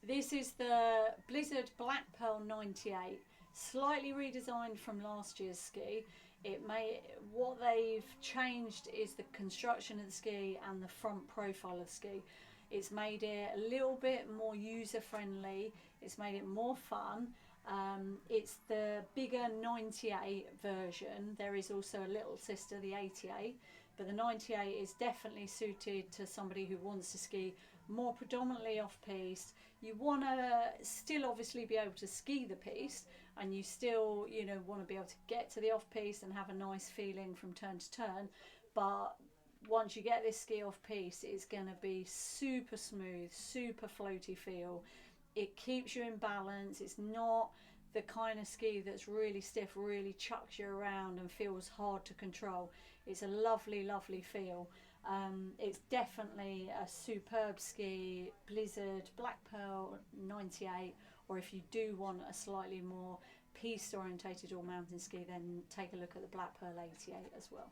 This is the Blizzard Black Pearl 98, slightly redesigned from last year's ski. What they've changed is the construction of the ski and the front profile of the ski. It's made it a little bit more user friendly. It's made it more fun. It's the bigger 98 version. There is also a little sister, the 88, but the 98 is definitely suited to somebody who wants to ski more predominantly off piste. You want to still obviously be able to ski the piste, and you still want to be able to get to the off piste and have a nice feeling from turn to turn, but once you get this ski off piste, it's going to be super smooth, super floaty feel. It keeps you in balance. It's not the kind of ski that's really stiff, really chucks you around and feels hard to control. It's a lovely, lovely feel. It's definitely a superb ski, Blizzard Black Pearl 98, or if you do want a slightly more piste orientated all mountain ski, then take a look at the Black Pearl 88 as well.